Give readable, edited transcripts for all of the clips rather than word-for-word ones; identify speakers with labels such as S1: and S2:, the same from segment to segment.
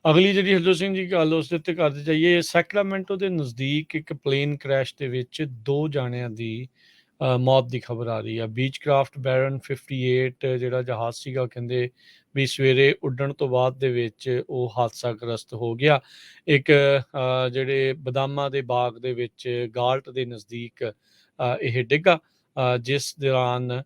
S1: ਅਗਲੀ ਜਿਹੜੀ ਹਰਜੋਤ ਸਿੰਘ ਜੀ ਗੱਲ ਉਸ ਦੇ ਉੱਤੇ ਕਰਦੇ ਜਾਈਏ, ਸੈਕਰਾਮੈਂਟੋ ਦੇ ਨਜ਼ਦੀਕ ਇੱਕ ਪਲੇਨ ਕ੍ਰੈਸ਼ ਦੇ ਵਿੱਚ 2 ਜਾਣਿਆਂ ਦੀ ਮੌਤ ਦੀ ਖਬਰ ਆ ਰਹੀ ਆ। ਬੀਚਕ੍ਰਾਫਟ ਬੈਰਨ 58 ਜਿਹੜਾ ਜਹਾਜ਼ ਸੀਗਾ, ਉਹ ਕਹਿੰਦੇ ਵੀ ਸਵੇਰੇ ਉੱਡਣ ਤੋਂ ਬਾਅਦ ਦੇ ਵਿੱਚ ਉਹ ਹਾਦਸਾਗ੍ਰਸਤ ਹੋ ਗਿਆ। ਇੱਕ ਜਿਹੜੇ ਬਦਾਮਾਂ ਦੇ ਬਾਗ ਦੇ ਵਿੱਚ ਗਾਲਟ ਦੇ ਨਜ਼ਦੀਕ ਇਹ ਡਿੱਗਾ, ਜਿਸ ਦੌਰਾਨ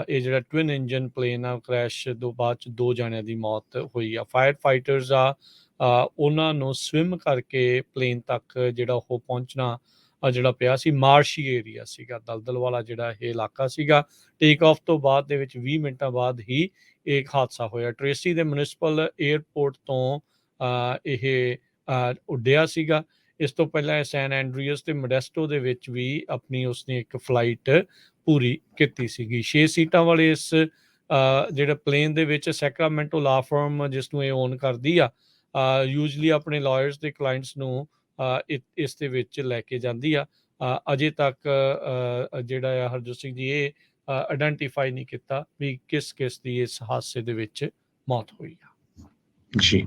S1: ਇਹ ਜਿਹੜਾ ਟਵਿਨ ਇੰਜਨ ਪਲੇਨ ਆ ਕ੍ਰੈਸ਼ ਤੋਂ ਬਾਅਦ 'ਚ 2 ਜਾਣਿਆਂ ਦੀ ਮੌਤ ਹੋਈ ਆ। ਫਾਇਰ ਫਾਈਟਰਸ ਆ ਉਹਨਾਂ ਨੂੰ ਸਵਿਮ ਕਰਕੇ ਪਲੇਨ ਤੱਕ ਜਿਹੜਾ ਉਹ ਪਹੁੰਚਣਾ ਜਿਹੜਾ ਪਿਆ ਸੀ। ਮਾਰਸ਼ੀ ਏਰੀਆ ਸੀਗਾ, ਦਲਦਲ ਵਾਲਾ ਜਿਹੜਾ ਇਹ ਇਲਾਕਾ ਸੀਗਾ। ਟੇਕ ਆਫ ਤੋਂ ਬਾਅਦ ਦੇ ਵਿੱਚ 20 ਮਿੰਟਾਂ ਬਾਅਦ ਹੀ ਇਹ ਹਾਦਸਾ ਹੋਇਆ। ਟ੍ਰੇਸੀ ਦੇ ਮਿਊਨਿਸਪਲ ਏਅਰਪੋਰਟ ਤੋਂ ਇਹ ਉੱਡਿਆ ਸੀਗਾ। ਇਸ ਤੋਂ ਪਹਿਲਾਂ ਇਹ ਸੈਨ ਐਂਡਰੀਅਸ ਤੇ ਮੋਡੈਸਟੋ ਦੇ ਵਿੱਚ ਵੀ ਆਪਣੀ ਉਸਨੇ ਇੱਕ ਫਲਾਈਟ ਪੂਰੀ ਕੀਤੀ ਸੀਗੀ। 6 ਸੀਟਾਂ ਵਾਲੇ ਇਸ ਜਿਹੜੇ ਪਲੇਨ ਦੇ ਵਿੱਚ ਸੈਕਰਾਮੈਂਟੋ ਲਾ ਫਰਮ ਜਿਸ ਨੂੰ ਇਹ ਓਨ ਕਰਦੀ ਆ, ਯੂਜਲੀ ਆਪਣੇ ਲਾਇਰਸ ਤੇ ਕਲਾਇੰਟਸ ਨੂੰ ਇਸ ਦੇ ਵਿੱਚ ਲੈ ਕੇ ਜਾਂਦੀ ਆ। ਅਜੇ ਤੱਕ ਜਿਹੜਾ ਆ ਹਰਜੋਤ ਸਿੰਘ ਜੀ ਇਹ ਆਇਡੈਂਟੀਫਾਈ ਨਹੀਂ ਕੀਤਾ ਵੀ ਕਿਸ ਦੀ ਇਸ ਹਾਦਸੇ ਦੇ ਵਿੱਚ ਮੌਤ ਹੋਈ ਆ।
S2: ਜੀ,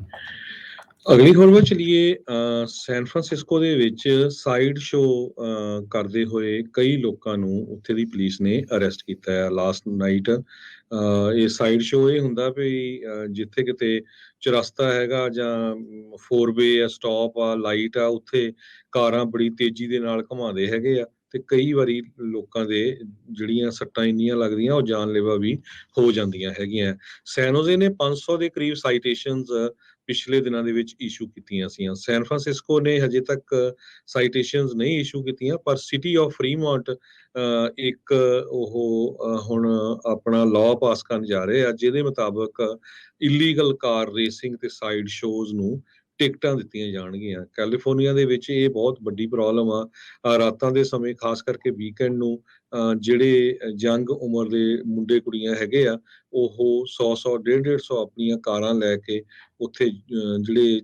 S2: ਅਗਲੀ ਖਬਰ ਵੱਲ ਚਲੀਏ। ਸੈਨ ਫਰਾਂਸਿਸਕੋ ਦੇ ਵਿੱਚ ਸਾਈਡ ਸ਼ੋਅ ਕਰਦੇ ਹੋਏ ਕਈ ਲੋਕਾਂ ਨੂੰ ਉੱਥੇ ਦੀ ਪੁਲਿਸ ਨੇ ਅਰੈਸਟ ਕੀਤਾ ਹੈ ਲਾਸਟ ਨਾਈਟ। ਇਹ ਸਾਈਡ ਸ਼ੋਅ ਇਹ ਹੁੰਦਾ ਵੀ ਜਿੱਥੇ ਕਿਤੇ ਚੁਰਸਤਾ ਹੈਗਾ ਜਾਂ 4 ਵੇ ਆ, ਸਟਾਪ ਆ, ਲਾਈਟ ਆ, ਉੱਥੇ ਕਾਰਾਂ ਬੜੀ ਤੇਜ਼ੀ ਦੇ ਨਾਲ ਘੁਮਾਉਂਦੇ ਹੈਗੇ ਆ ਤੇ ਕਈ ਵਾਰੀ ਲੋਕਾਂ ਦੇ ਜਿਹੜੀਆਂ ਸੱਟਾਂ ਇੰਨੀਆਂ ਲੱਗਦੀਆਂ ਉਹ ਜਾਨਲੇਵਾ ਵੀ ਹੋ ਜਾਂਦੀਆਂ ਹੈਗੀਆਂ। ਸੈਨੋਜ਼ੇ ਨੇ 500 ਦੇ ਕਰੀਬ ਸਾਈਟੇਸ਼ਨਸ ਪਿਛਲੇ ਦਿਨਾਂ ਦੇ ਵਿੱਚ ਇਸ਼ੂ ਕੀਤੀਆਂ ਸੀ। ਸੈਨ ਫਰਾਂਸਿਸਕੋ ਨੇ ਹਜੇ ਤੱਕ ਸਾਈਟੇਸ਼ਨਸ ਨਹੀਂ ਇਸ਼ੂ ਕੀਤੀਆਂ, ਪਰ ਸਿਟੀ ਆਫ ਫਰੀਮੌਂਟ ਇੱਕ ਉਹ ਹੁਣ ਆਪਣਾ ਲਾਅ ਪਾਸ ਕਰਨ ਜਾ ਰਹੇ ਆ ਜਿਹਦੇ ਮੁਤਾਬਕ ਇਲੀਗਲ ਕਾਰ ਰੇਸਿੰਗ ਤੇ ਸਾਈਡ ਸ਼ੋਜ਼ ਨੂੰ ਟਿਕਟਾਂ ਦਿੱਤੀਆਂ ਜਾਣਗੀਆਂ। ਕੈਲੀਫੋਰਨੀਆ ਦੇ ਵਿੱਚ ਇਹ ਬਹੁਤ ਵੱਡੀ ਪ੍ਰੋਬਲਮ ਆ। ਰਾਤਾਂ ਦੇ ਸਮੇਂ ਖਾਸ ਕਰਕੇ ਵੀਕਐਂਡ ਨੂੰ ਜਿਹੜੇ ਯੰਗ ਉਮਰ ਦੇ ਮੁੰਡੇ ਕੁੜੀਆਂ ਹੈਗੇ ਆ ਉਹ 100 150 ਆਪਣੀਆਂ ਕਾਰਾਂ ਲੈ ਕੇ ਉੱਥੇ ਜਿਹੜੇ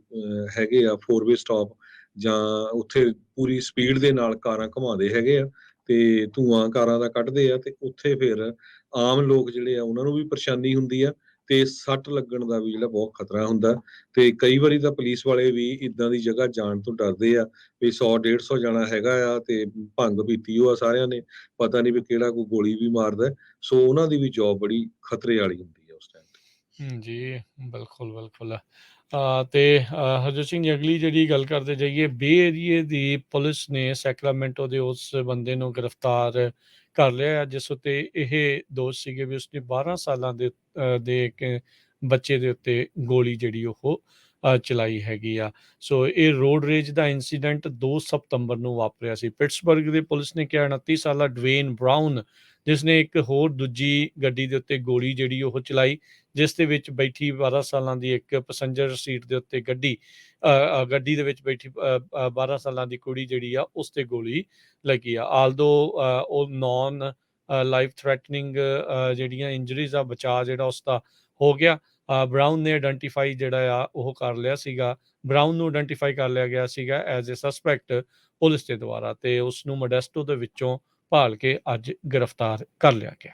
S2: ਹੈਗੇ ਆ 4 ਵੇ ਸਟਾਪ ਜਾਂ ਉੱਥੇ ਪੂਰੀ ਸਪੀਡ ਦੇ ਨਾਲ ਕਾਰਾਂ ਘੁਮਾਉਂਦੇ ਹੈਗੇ ਆ ਤੇ ਧੂਆਂ ਕਾਰਾਂ ਦਾ ਕੱਢਦੇ ਆ ਤੇ ਉੱਥੇ ਫਿਰ ਆਮ ਲੋਕ ਜਿਹੜੇ ਆ ਉਹਨਾਂ ਨੂੰ ਵੀ ਪਰੇਸ਼ਾਨੀ ਹੁੰਦੀ ਆ ਤੇ ਸੱਟ ਲੱਗਣ ਦਾ ਵੀ ਜਿਹੜਾ ਬਹੁਤ ਖਤਰਾ ਹੁੰਦਾ। ਤੇ ਕਈ ਵਾਰੀ ਤਾਂ ਪੁਲਿਸ ਵਾਲੇ ਵੀ ਇਦਾਂ ਦੀ ਜਗ੍ਹਾ ਜਾਣ ਤੋਂ ਡਰਦੇ ਆ ਵੀ 100 150 ਜਾਣਾ ਹੈਗਾ ਆ ਤੇ ਭੰਗ ਪੀਤੀ ਉਹ ਆ ਸਾਰਿਆਂ ਨੇ, ਪਤਾ ਨਹੀਂ ਵੀ ਕਿਹੜਾ ਕੋਈ ਗੋਲੀ ਵੀ ਮਾਰਦਾ। ਸੋ ਉਹਨਾਂ ਦੀ ਵੀ ਜੌਬ ਬੜੀ ਖਤਰੇ ਵਾਲੀ ਹੁੰਦੀ ਆ ਉਸ ਟਾਈਮ ਤੇ।
S1: ਜੀ, ਬਿਲਕੁਲ। ਤੇ ਹਰਜੋਤ ਸਿੰਘ ਜੀ ਅਗਲੀ ਜਿਹੜੀ ਗੱਲ ਕਰਦੇ ਜਾਈਏ, ਬੇ ਏਰੀਏ ਦੀ ਪੁਲਿਸ ਨੇ ਸੈਕਰਾਮੈਂਟੋ ਦੇ ਉਸ ਬੰਦੇ ਨੂੰ ਗ੍ਰਿਫਤਾਰ ਕਰ ਲਿਆ ਜਿਸ ਉੱਤੇ ਇਹ ਦੋਸ਼ ਸੀਗੇ ਵੀ ਉਸਨੇ 12 ਸਾਲਾਂ ਦੇ ਇੱਕ ਬੱਚੇ ਦੇ ਉੱਤੇ ਗੋਲੀ ਜਿਹੜੀ ਉਹ ਚਲਾਈ ਹੈਗੀ ਆ। ਸੋ ਇਹ ਰੋਡ ਰੇਜ ਦਾ ਇੰਸੀਡੈਂਟ 2 ਸਤੰਬਰ ਨੂੰ ਵਾਪਰਿਆ ਸੀ। ਪਿਟਸਬਰਗ ਦੇ ਪੁਲਿਸ ਨੇ ਕਿਹਾ 29 ਸਾਲਾ ਡਵੇਨ ਬਰਾਊਨ ਜਿਸ ਨੇ ਇੱਕ ਹੋਰ ਦੂਜੀ ਗੱਡੀ ਦੇ ਉੱਤੇ ਗੋਲੀ ਜਿਹੜੀ ਉਹ ਚਲਾਈ, ਜਿਸ ਦੇ ਵਿੱਚ ਬੈਠੀ 12 ਸਾਲਾਂ ਦੀ ਇੱਕ ਪੈਸੰਜਰ ਸੀਟ ਦੇ ਉੱਤੇ ਗੱਡੀ ਦੇ ਵਿੱਚ ਬੈਠੀ 12 ਸਾਲਾਂ ਦੀ ਕੁੜੀ ਜਿਹੜੀ ਆ ਉਸ ਤੇ ਗੋਲੀ ਲੱਗੀ ਆ। ਆਲਦੋ ਉਹ ਨੌਨ ਲਾਈਫ ਥ੍ਰੈਟਨਿੰਗ ਜਿਹੜੀਆਂ ਇੰਜਰੀਜ਼ ਆ, ਬਚਾਅ ਜਿਹੜਾ ਉਸਦਾ ਹੋ ਗਿਆ। ਬਰਾਊਨ ਨੇ ਆਇਡੈਂਟੀਫਾਈ ਜਿਹੜਾ ਆ ਉਹ ਕਰ ਲਿਆ ਸੀਗਾ, ਬਰਾਊਨ ਨੂੰ ਆਇਡੈਂਟੀਫਾਈ ਕਰ ਲਿਆ ਗਿਆ ਸੀਗਾ ਐਜ਼ ਏ ਸਸਪੈਕਟ ਪੁਲਿਸ ਦੇ ਦੁਆਰਾ ਤੇ ਉਸ ਨੂੰ ਮੋਡੈਸਟੋ ਦੇ ਵਿੱਚੋਂ ਭਾਲ ਕੇ ਅੱਜ ਗ੍ਰਿਫਤਾਰ ਕਰ ਲਿਆ ਗਿਆ।